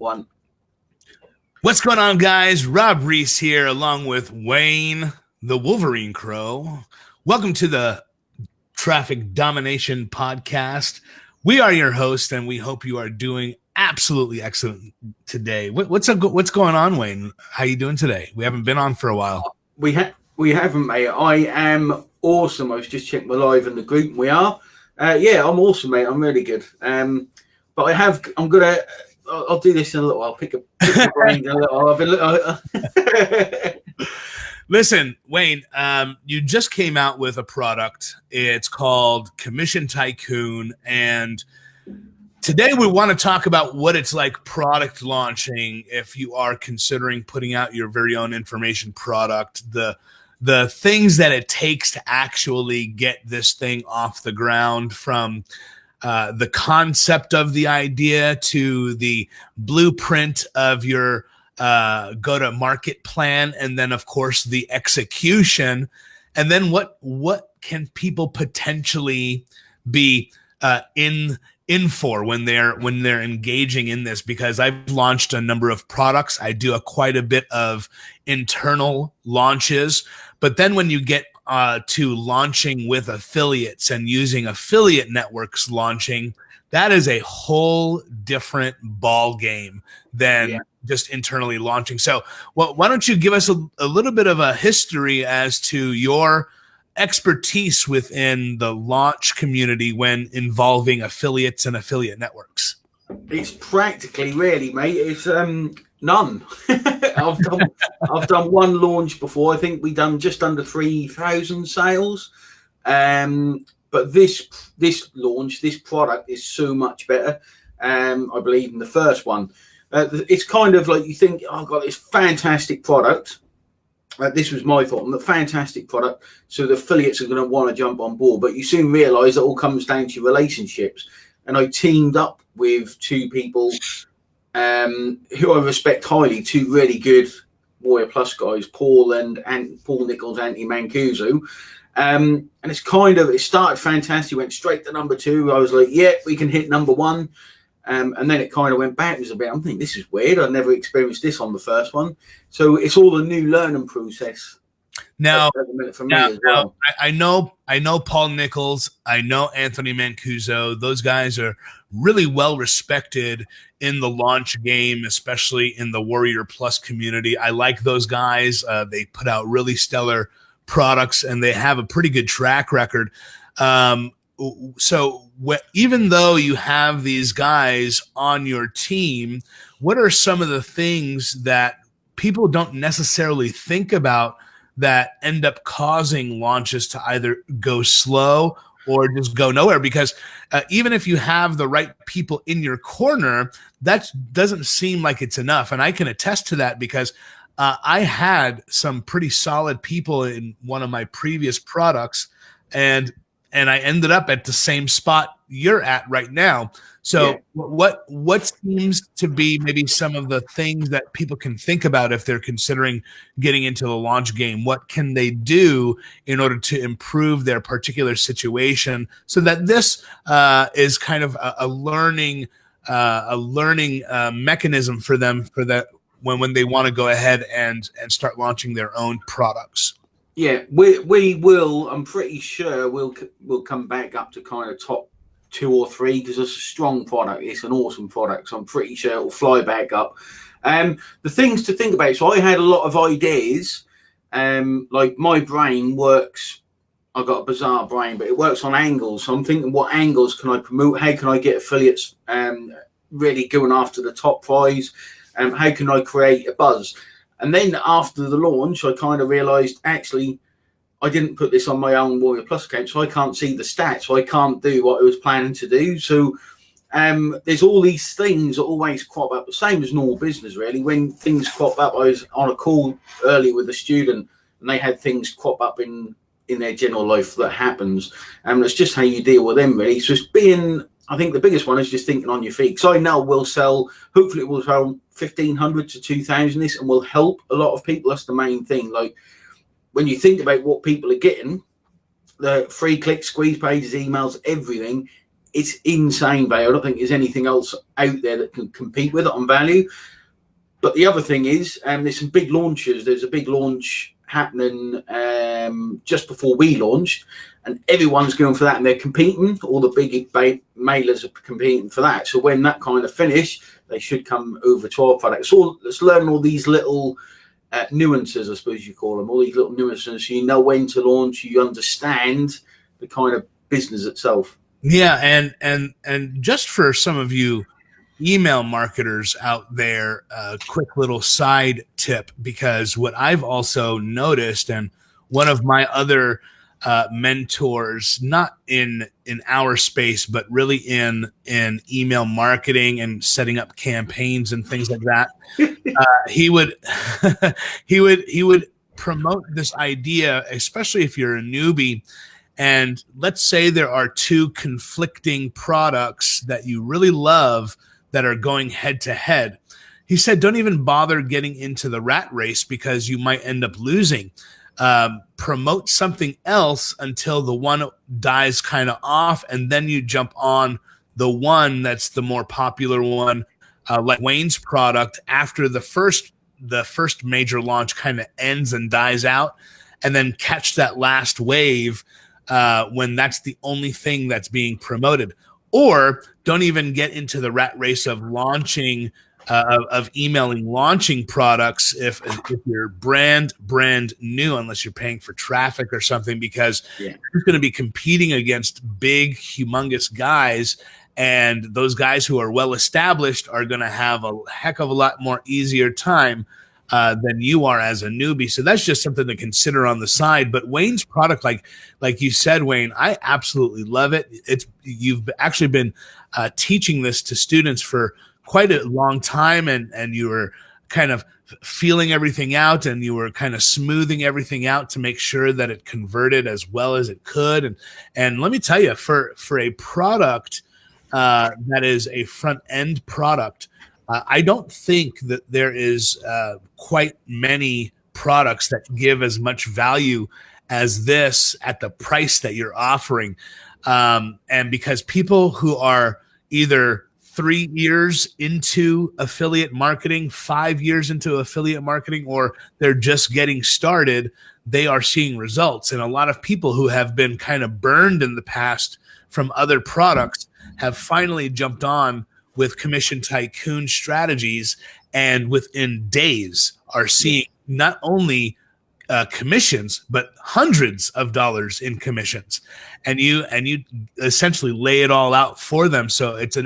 One. What's going on, guys? Rob Reese here, along with Wayne, the Wolverine Crow. Welcome to the Traffic Domination Podcast. We are your host, and we hope you are doing absolutely excellent today. What's going on, Wayne? How you doing today? We haven't been on for a while. We haven't, mate. I am awesome. I was just checking my live in the group. We are. Yeah, I'm awesome, mate. I'm really good. But I'll do this in a little. I'll pick my brain in a little. Listen, Wayne, you just came out with a product. It's called Commission Tycoon, and today we want to talk about what it's like product launching if you are considering putting out your very own information product, the things that it takes to actually get this thing off the ground, from the concept of the idea to the blueprint of your go-to-market plan, and then, of course, the execution. And then what can people potentially be in for when they're engaging in this? Because I've launched a number of products. I do quite a bit of internal launches, but then when you get to launching with affiliates and using affiliate networks launching, that is a whole different ball game than just internally launching. So why don't you give us a little bit of a history as to your expertise within the launch community when involving affiliates and affiliate networks? It's practically, really, mate. It's none. I've done one launch before. I think we've done just under 3,000 sales. But this launch, this product is so much better. I believe in the first one. It's kind of like you think, oh, I've got this fantastic product. This was my thought. The fantastic product. So the affiliates are going to want to jump on board. But you soon realise it all comes down to relationships. And I teamed up with two people who I respect highly, two really good Warrior Plus guys, Paul Nichols, Anthony Mancuso. And it started fantastic, went straight to number 2. I was like, yeah, we can hit number 1. And then it kind of went backwards a bit. I'm thinking, this is weird. I've never experienced this on the first one. So it's all a new learning process. Now, as well. I know Paul Nichols. I know Anthony Mancuso. Those guys are really well respected in the launch game, especially in the Warrior Plus community. I like those guys. They put out really stellar products, and they have a pretty good track record. So even though you have these guys on your team, what are some of the things that people don't necessarily think about that end up causing launches to either go slow or just go nowhere? Because even if you have the right people in your corner, that doesn't seem like it's enough. And I can attest to that because I had some pretty solid people in one of my previous products, and I ended up at the same spot you're at right now. So what seems to be maybe some of the things that people can think about if they're considering getting into the launch game? What can they do in order to improve their particular situation so that this is kind of a learning mechanism for them for that when they want to go ahead and start launching their own products? Yeah, we will. I'm pretty sure we'll come back up to kind of top 2 or 3 because it's a strong product. It's an awesome product, so I'm pretty sure it'll fly back up. The things to think about. So I had a lot of ideas. Like my brain works. I've got a bizarre brain, but it works on angles. So I'm thinking, what angles can I promote? How can I get affiliates really going after the top prize? How can I create a buzz? And then after the launch, I kind of realised, actually, I didn't put this on my own Warrior Plus account, so I can't see the stats. So I can't do what I was planning to do. So there's all these things that always crop up, the same as normal business, really. When things crop up, I was on a call earlier with a student, and they had things crop up in their general life that happens. And it's just how you deal with them, really. So it's I think the biggest one is just thinking on your feet. Because I know hopefully it will sell 1,500 to 2,000 this, and will help a lot of people. That's the main thing. Like, when you think about what people are getting, the free clicks, squeeze pages, emails, everything, it's insane value. I don't think there's anything else out there that can compete with it on value. But the other thing is, there's some big launches. There's a big launch happening just before we launched, and everyone's going for that, and they're competing. All the big mailers are competing for that. So when that kind of finish, they should come over to our product. So let's learn all these little nuances, I suppose you call them, all these little nuances. So you know when to launch. You understand the kind of business itself. Yeah, and just for some of you email marketers out there, a quick little side tip, because what I've also noticed, and one of my other mentors, not in our space, but really in email marketing and setting up campaigns and things like that, he would he would promote this idea, especially if you're a newbie. And let's say there are two conflicting products that you really love that are going head to head. He said, don't even bother getting into the rat race because you might end up losing. Promote something else until the one dies kind of off, and then you jump on the one that's the more popular one, like Wayne's product, after the first major launch kind of ends and dies out, and then catch that last wave when that's the only thing that's being promoted. Or don't even get into the rat race of launching, of emailing launching products if you're brand new, unless you're paying for traffic or something, because you're going to be competing against big, humongous guys. And those guys who are well established are going to have a heck of a lot more easier time than you are as a newbie. So that's just something to consider on the side. But Wayne's product, like you said, Wayne, I absolutely love it. You've actually been teaching this to students for quite a long time, and you were kind of feeling everything out, and you were kind of smoothing everything out to make sure that it converted as well as it could. And let me tell you, for a product that is a front end product, I don't think that there is quite many products that give as much value as this at the price that you're offering. And because people who are either 3 years into affiliate marketing, 5 years into affiliate marketing, or they're just getting started, they are seeing results. And a lot of people who have been kind of burned in the past from other products have finally jumped on with Commission Tycoon strategies, and within days are seeing not only commissions, but hundreds of dollars in commissions, and you essentially lay it all out for them. So it's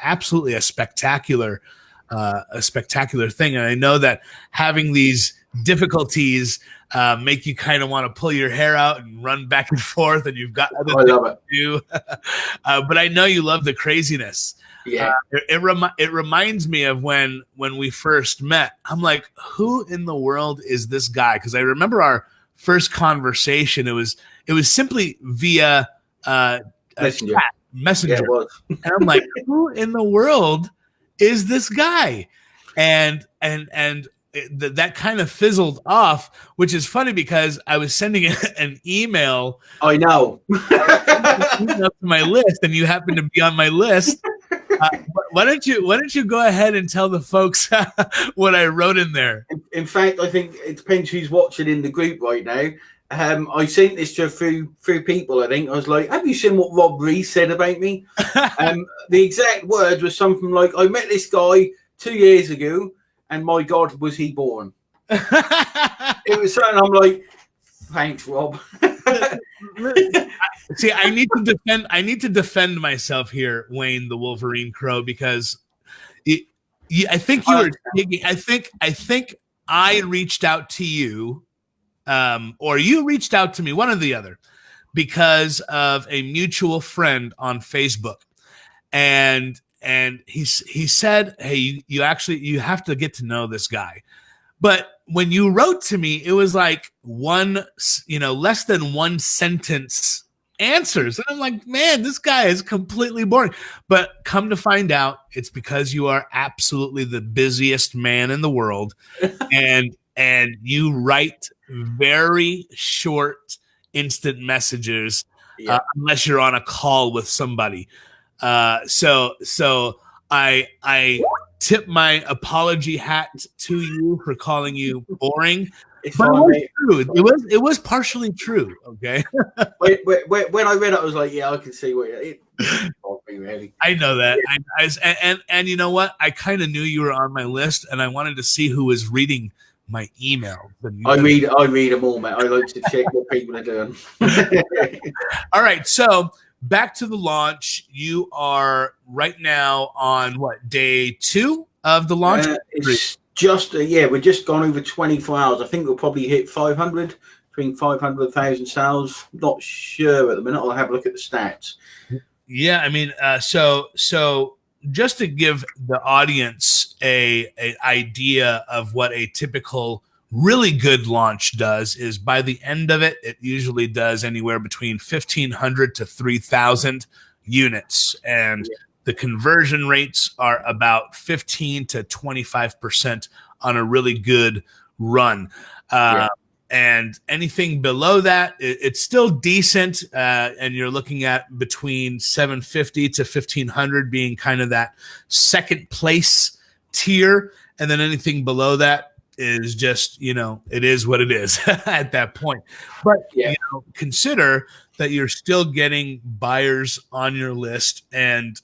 absolutely a spectacular thing. And I know that having these difficulties make you kind of want to pull your hair out and run back and forth, and you've got other things to do. But I know you love the craziness. Yeah, it reminds me of when we first met. I'm like, who in the world is this guy? Because I remember our first conversation. It was simply via Messenger. Messenger. Yeah, it was. And I'm like, who in the world is this guy? And that kind of fizzled off, which is funny because I was sending an email. I know. To my list, and you happen to be on my list. Why don't you go ahead and tell the folks what I wrote in there? In fact, I think it depends who's watching in the group right now. I sent this to a few people. I think I was like, "Have you seen what Rob Rees said about me?" The exact words were something like, "I met this guy 2 years ago, and my God, was he born?" It was something. I'm like, "Thanks, Rob." See, I need to defend myself here, Wayne the Wolverine Crow, because I think you were taking. I think I reached out to you, or you reached out to me, one or the other, because of a mutual friend on Facebook, and he said, "Hey, you have to get to know this guy." But when you wrote to me, it was like less than one sentence answers. And I'm like, man, this guy is completely boring. But come to find out, it's because you are absolutely the busiest man in the world. and you write very short, instant messages, unless you're on a call with somebody. So I tip my apology hat to you for calling you boring. It's But it fine, was mate. true. It was partially true. Okay. When I read it, I was like, yeah, I can see what it me really. I know that. And you know what? I kind of knew you were on my list, and I wanted to see who was reading my email. I read them all, mate. I like to check what people are doing. All right, so back to the launch. You are right now on what, day 2 of the launch? It's just we're just gone over 24 hours. I think we'll probably hit 500, between 500,000 sales. Not sure at the minute. I'll have a look at the stats. Yeah, I mean, so just to give the audience a idea of what a typical really good launch does is, by the end of it, it usually does anywhere between 1,500 to 3,000 units, and the conversion rates are about 15 to 25% on a really good run. And anything below that, it's still decent. And you're looking at between 750 to 1,500 being kind of that second place tier. And then anything below that is just, it is what it is at that point. But consider that you're still getting buyers on your list. And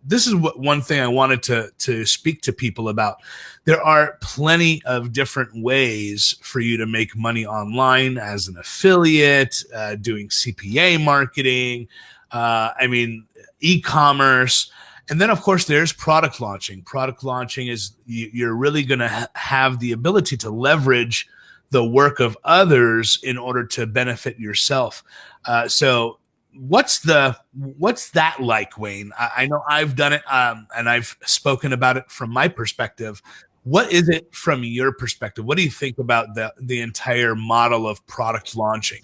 this is one thing I wanted to speak to people about. There are plenty of different ways for you to make money online as an affiliate, doing CPA marketing, e-commerce. And then, of course, there's product launching. Product launching is you're really going to have the ability to leverage the work of others in order to benefit yourself. So what's that like, Wayne? I know I've done it, and I've spoken about it from my perspective. What is it from your perspective? What do you think about the entire model of product launching?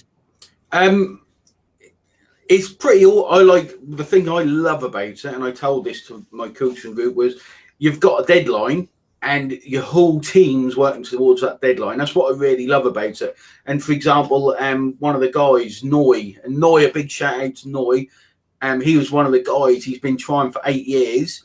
It's pretty. I like the thing I love about it, and I told this to my coaching group, was you've got a deadline and your whole team's working towards that deadline. That's what I really love about it. And for example, one of the guys, Noy, a big shout out to Noy. He was one of the guys. He's been trying for 8 years,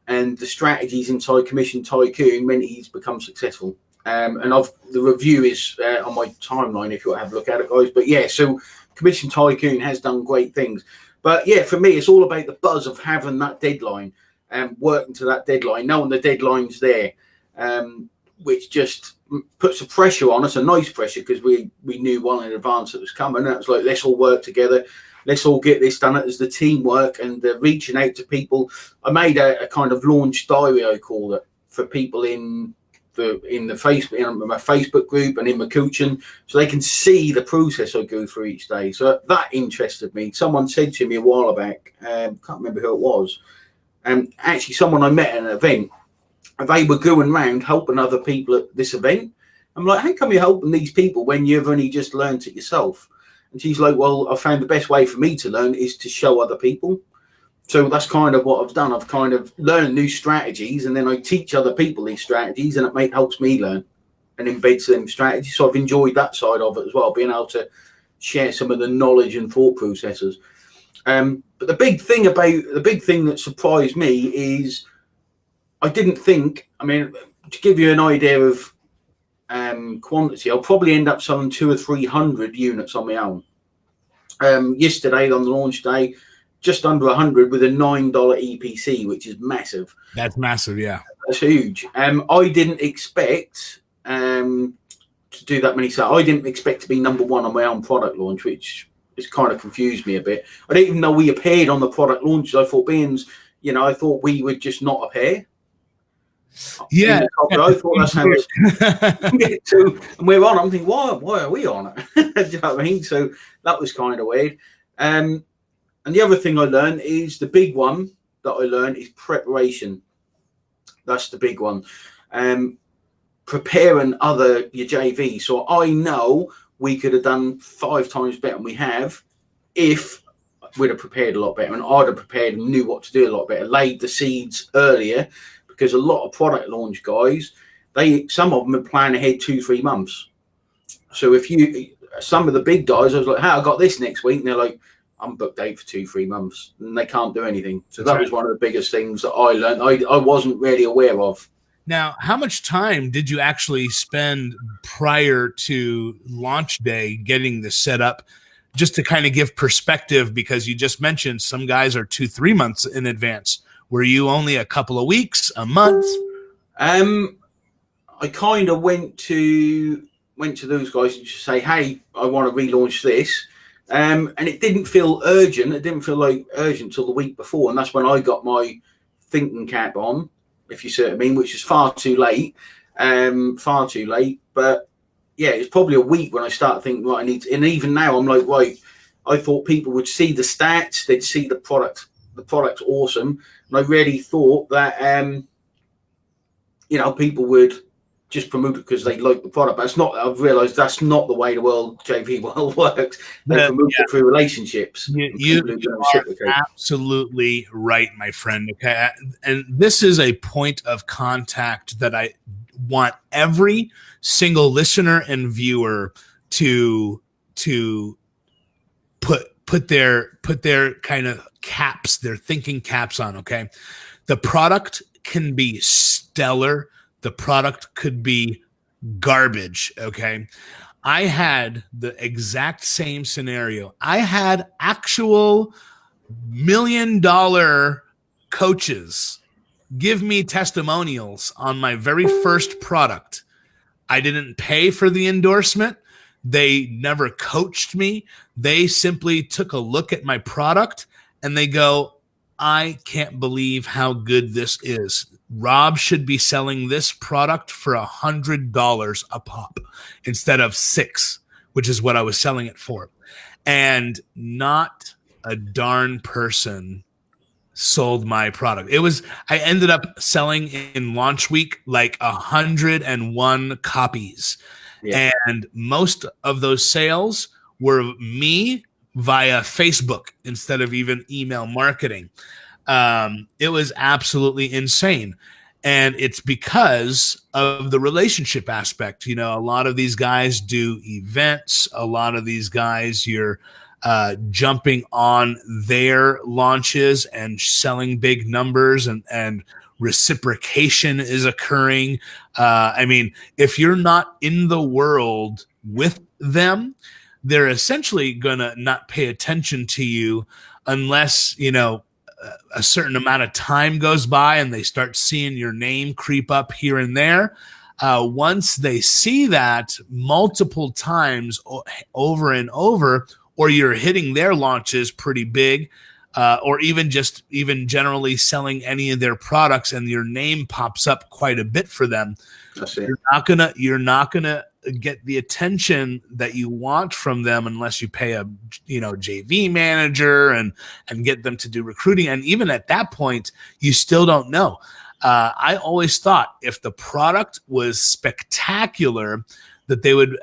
and the strategies inside Commission Tycoon meant he's become successful. And the review is on my timeline if you want to have a look at it, guys. But yeah, so Commission Tycoon has done great things. But yeah, for me, it's all about the buzz of having that deadline and working to that deadline, knowing the deadline's there, which just puts a pressure on us, a nice pressure, because we knew well in advance it was coming. And it was like, let's all work together. Let's all get this done as the teamwork and reaching out to people. I made a kind of launch diary, I call it, for people in my Facebook group and in my coaching, so they can see the process I go through each day. So that interested me. Someone said to me a while back, can't remember who it was, actually someone I met at an event, they were going around helping other people at this event. I'm like, how come you're helping these people when you've only just learned it yourself? And she's like, well, I found the best way for me to learn is to show other people. So that's kind of what I've done. I've kind of learned new strategies, and then I teach other people these strategies, and it helps me learn and embeds them strategies. So I've enjoyed that side of it as well, being able to share some of the knowledge and thought processes. But the big thing that surprised me is I didn't think. I mean, to give you an idea of quantity, I'll probably end up selling 200 or 300 units on my own. Yesterday on the launch day, just under 100 with a $9 EPC, which is massive. That's massive, yeah. That's huge. I didn't expect to do that many sales. I didn't expect to be number one on my own product launch, which has kind of confused me a bit. I didn't even know we appeared on the product launches. I thought I thought we would just not appear. Yeah. I thought that's how it's so, and we're on. I'm thinking, why are we on it? Do you know what I mean? So that was kind of weird. And the other thing I learned is the big one that I learned is preparation. That's the big one. Preparing your JV. So I know we could have done 5 times better than we have if we'd have prepared a lot better, and I'd have prepared and knew what to do a lot better, laid the seeds earlier, because a lot of product launch guys, some of them have planned ahead 2-3 months. So some of the big guys, I was like, hey, I got this next week. And they're like, I'm booked out for 2-3 months, and they can't do anything. So That's that was one of the biggest things that I learned. I wasn't really aware of. Now, how much time did you actually spend prior to launch day getting this set up? Just to kind of give perspective, because you just mentioned some guys are 2-3 months in advance. Were you only a couple of weeks, a month? I kind of went to those guys and just say, hey, I want to relaunch this. And it didn't feel urgent. It didn't feel like urgent till the week before. And that's when I got my thinking cap on, if you see what I mean, which is far too late. But yeah, it's probably a week when I started thinking, right, I need to, and even now I'm like, right, I thought people would see the stats, they'd see the product. The product's awesome. And I really thought that, people would just promote it because they like the product. But it's not. I've realised that's not the way the world JV world works. They promote it through relationships. You are absolutely right, my friend. Okay, and this is a point of contact that I want every single listener and viewer to put their kind of caps, their thinking caps on. Okay, the product can be stellar. The product could be garbage. Okay. I had the exact same scenario. I had actual $1 million coaches give me testimonials on my very first product. I didn't pay for the endorsement. They never coached me. They simply took a look at my product and they go, I can't believe how good this is. Rob should be selling this product for $100 a pop instead of $6, which is what I was selling it for. And not a darn person sold my product. I ended up selling in launch week like 101 copies. Yeah. And most of those sales were me via Facebook instead of even email marketing. It was absolutely insane. And it's because of the relationship aspect. A lot of these guys do events. A lot of these guys, you're jumping on their launches and selling big numbers, and reciprocation is occurring. If you're not in the world with them, they're essentially going to not pay attention to you unless, a certain amount of time goes by and they start seeing your name creep up here and there. Once they see that multiple times over and over, or you're hitting their launches pretty big, or even generally selling any of their products and your name pops up quite a bit for them, you're not gonna get the attention that you want from them unless you pay a JV manager and get them to do recruiting. And even at that point, you still don't know. I always thought if the product was spectacular, that they would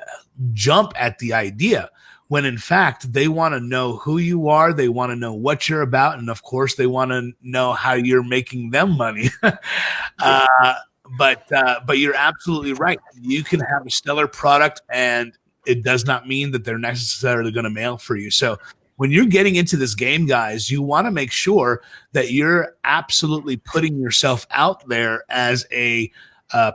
jump at the idea, when in fact they want to know who you are, they want to know what you're about, and of course they want to know how you're making them money. But you're absolutely right. You can have a stellar product, and it does not mean that they're necessarily going to mail for you. So when you're getting into this game, guys, you want to make sure that you're absolutely putting yourself out there as a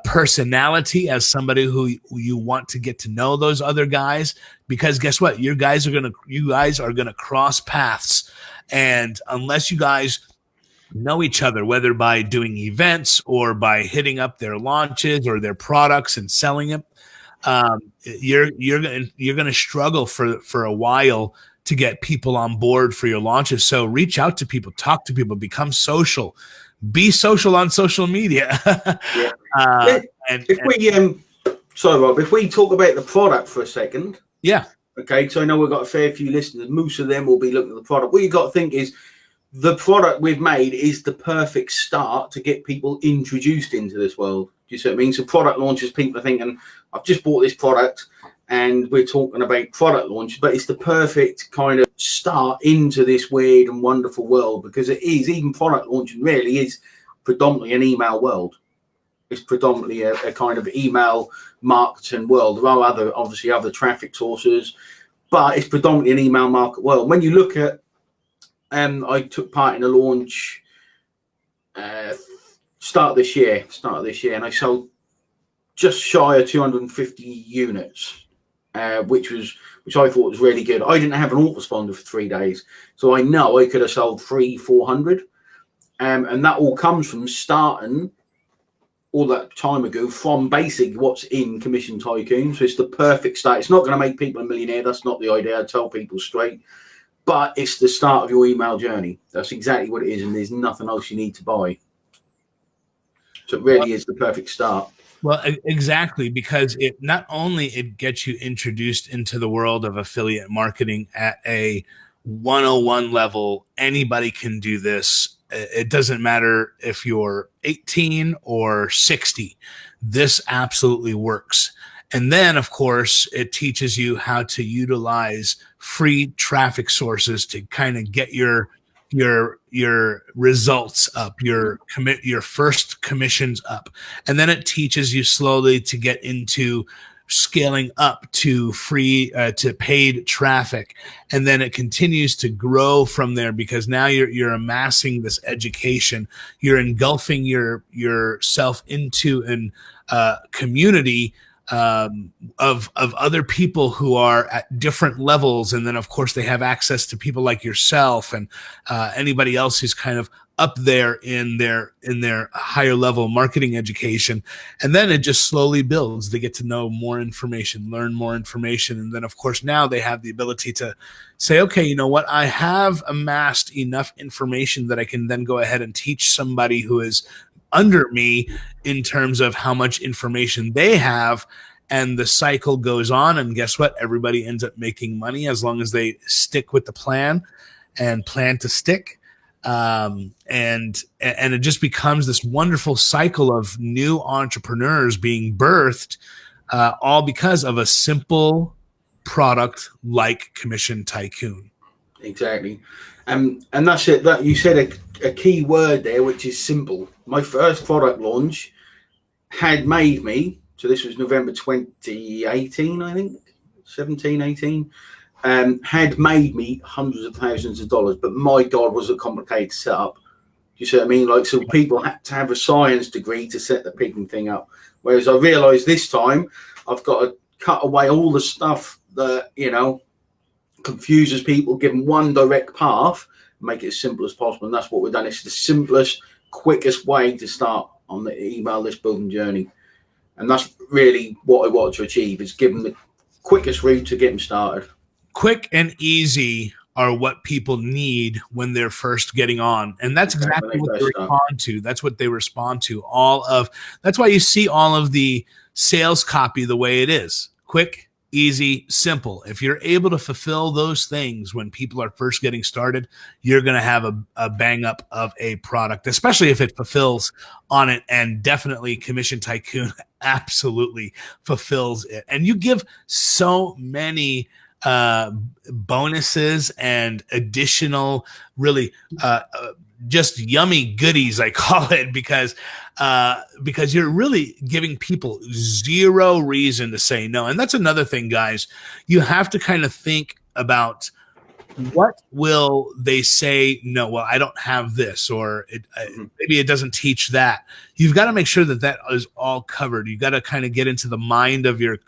personality, as somebody who you want to get to know those other guys, because guess what? You guys are gonna cross paths, and unless you guys know each other, whether by doing events or by hitting up their launches or their products and selling them, you're gonna struggle for a while to get people on board for your launches. So reach out to people, talk to people, become social, be social on social media. Yeah. Sorry, Rob, if we talk about the product for a second. Yeah. Okay, so I know we've got a fair few listeners. Most of them will be looking at the product. What you got to think is the product we've made is the perfect start to get people introduced into this world. Do you see what I mean? So product launches, people are thinking, I've just bought this product and we're talking about product launch, but it's the perfect kind of start into this weird and wonderful world, because it is, even product launching really is predominantly an email world. It's predominantly a kind of email marketing world. There are obviously other traffic sources, but it's predominantly an email market world. When you look at I took part in a launch start of this year, and I sold just shy of 250 units, which I thought was really good. I didn't have an autoresponder for 3 days, so I know I could have sold 300-400, and that all comes from starting all that time ago from basically what's in Commission Tycoon. So it's the perfect start. It's not going to make people a millionaire. That's not the idea. I tell people straight. But it's the start of your email journey. That's exactly what it is, and there's nothing else you need to buy. So it really is the perfect start. Well, exactly, because it not only it gets you introduced into the world of affiliate marketing at a 101 level. Anybody can do this. It doesn't matter if you're 18 or 60. This absolutely works. And then, of course, it teaches you how to utilize free traffic sources to kind of get your results up, your first commissions up. And then it teaches you slowly to get into scaling up to free to paid traffic, and then it continues to grow from there, because now you're amassing this education, you're engulfing yourself into an community of other people who are at different levels, and then of course they have access to people like yourself and anybody else who's kind of up there in their higher level marketing education. And then it just slowly builds. They get to know more information, learn more information, and then of course now they have the ability to say, okay, you know what, I have amassed enough information that I can then go ahead and teach somebody who is under me in terms of how much information they have. And the cycle goes on, and guess what, everybody ends up making money as long as they stick with the plan and plan to stick. And it just becomes this wonderful cycle of new entrepreneurs being birthed, all because of a simple product like Commission Tycoon. Exactly. And that's it. That you said a key word there, which is simple. My first product launch had made me, so this was November 2018, I think, 17, 18, had made me hundreds of thousands of dollars. But my God, was it complicated to set up. Do you see what I mean? Like, so people had to have a science degree to set the picking thing up. Whereas I realized this time I've got to cut away all the stuff that, confuses people, give them one direct path, make it as simple as possible. And that's what we've done. It's the simplest, quickest way to start on the email list building journey. And that's really what I wanted to achieve, is give them the quickest route to get them started. Quick and easy are what people need when they're first getting on. And that's exactly what they respond to. That's what they respond to. That's why you see all of the sales copy the way it is. Quick, easy, simple. If you're able to fulfill those things when people are first getting started, you're going to have a bang up of a product, especially if it fulfills on it. And definitely Commission Tycoon absolutely fulfills it. And you give so many bonuses and additional, really just yummy goodies, I call it, because you're really giving people zero reason to say no. And that's another thing, guys. You have to kind of think about, what will they say no? Well, I don't have this, or maybe it doesn't teach that. You've got to make sure that is all covered. You've got to kind of get into the mind of your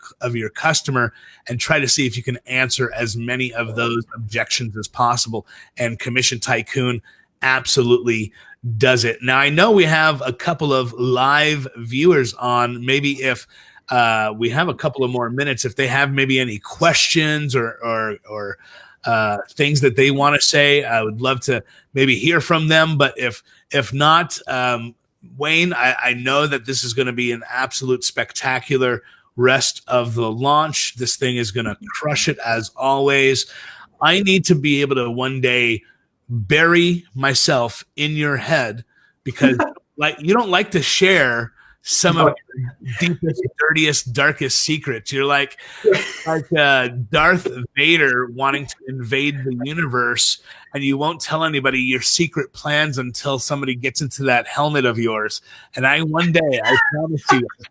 customer and try to see if you can answer as many of those objections as possible. And Commission Tycoon absolutely does it. Now, I know we have a couple of live viewers on. Maybe if we have a couple of more minutes, if they have maybe any questions or things that they want to say, I would love to maybe hear from them. But if not, Wayne, I know that this is going to be an absolute spectacular rest of the launch. This thing is going to crush it as always. I need to be able to one day bury myself in your head, because like you don't like to share some of your deepest, dirtiest, darkest secrets. You're like Darth Vader wanting to invade the universe, and you won't tell anybody your secret plans until somebody gets into that helmet of yours. And one day, I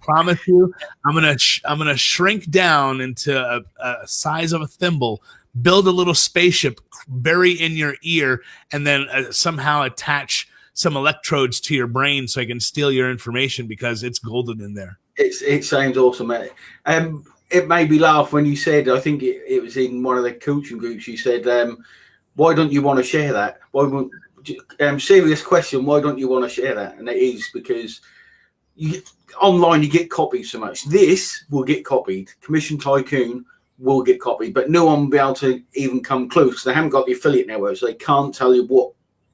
promise you, I'm gonna shrink down into a size of a thimble, build a little spaceship, bury in your ear, and then somehow attach some electrodes to your brain so I can steal your information because it's golden in there. It sounds awesome, mate. It made me laugh when you said, I think it was in one of the coaching groups, you said, why don't you want to share that? Why won't, serious question, why don't you want to share that? And it is because online you get copied so much. This will get copied. Commission Tycoon will get copied, but no one will be able to even come close. They haven't got the affiliate network, so they can't tell you what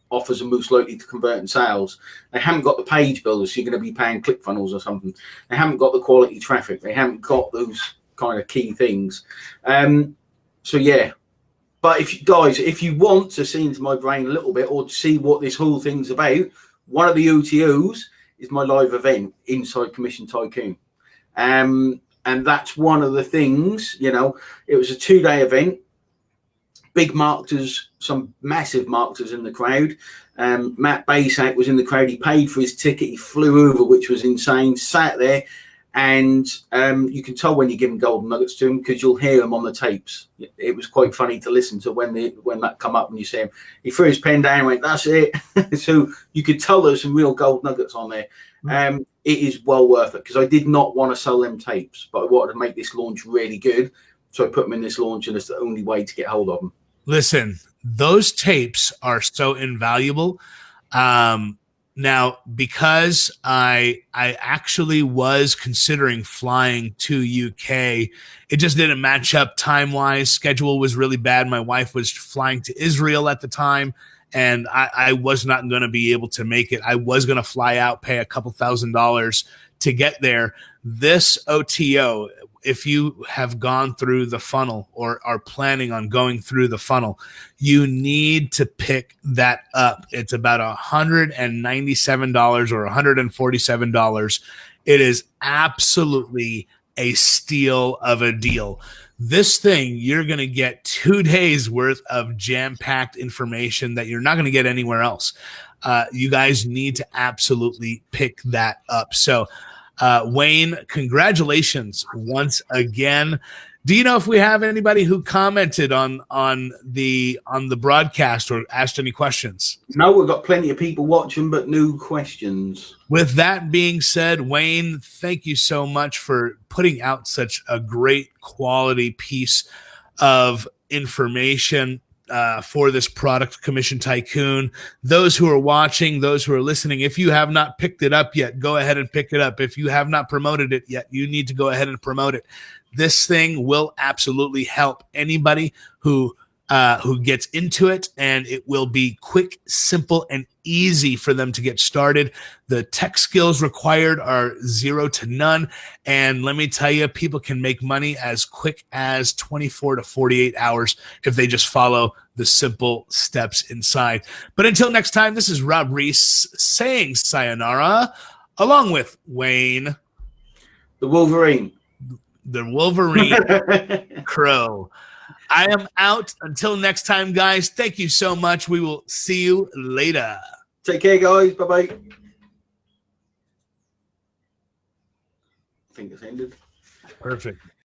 offers are most likely to convert in sales. They haven't got the page builders, so you're going to be paying ClickFunnels or something. They haven't got the quality traffic. They haven't got those kind of key things. So yeah, but if you want to see into my brain a little bit or to see what this whole thing's about, one of the OTOs is my live event inside Commission Tycoon. And that's one of the things, it was a 2-day event. Big marketers, some massive marketers in the crowd. Matt Basak was in the crowd. He paid for his ticket. He flew over, which was insane. Sat there, and you can tell when you're giving golden nuggets to him because you'll hear him on the tapes. It was quite funny to listen to when that come up and you see him. He threw his pen down and went, "That's it." So you could tell there's some real gold nuggets on there. It is well worth it because I did not want to sell them tapes, but I wanted to make this launch really good. So I put them in this launch, and it's the only way to get hold of them. Listen, those tapes are so invaluable. Now, because I actually was considering flying to UK, it just didn't match up time-wise. Schedule was really bad. My wife was flying to Israel at the time, and I was not going to be able to make it. I was going to fly out, pay a couple $1,000s to get there. This OTO, if you have gone through the funnel or are planning on going through the funnel, you need to pick that up. It's about $197 or $147. It is absolutely a steal of a deal. This thing, you're going to get 2 days worth of jam-packed information that you're not going to get anywhere else. You guys need to absolutely pick that up. So, Wayne, congratulations once again. Do you know if we have anybody who commented on the broadcast or asked any questions? No, we've got plenty of people watching, but no questions. With that being said, Wayne, thank you so much for putting out such a great quality piece of information for this product, Commission Tycoon. Those who are watching, those who are listening, if you have not picked it up yet, go ahead and pick it up. If you have not promoted it yet, you need to go ahead and promote it. This thing will absolutely help anybody who gets into it, and it will be quick, simple, and easy for them to get started. The tech skills required are 0 to none, and let me tell you, people can make money as quick as 24 to 48 hours if they just follow the simple steps inside. But until next time, this is Rob Reese saying sayonara, along with Wayne, the Wolverine Crow. I am out. Until next time, guys. Thank you so much. We will see you later. Take care, guys. Bye-bye. I think it's ended. Perfect.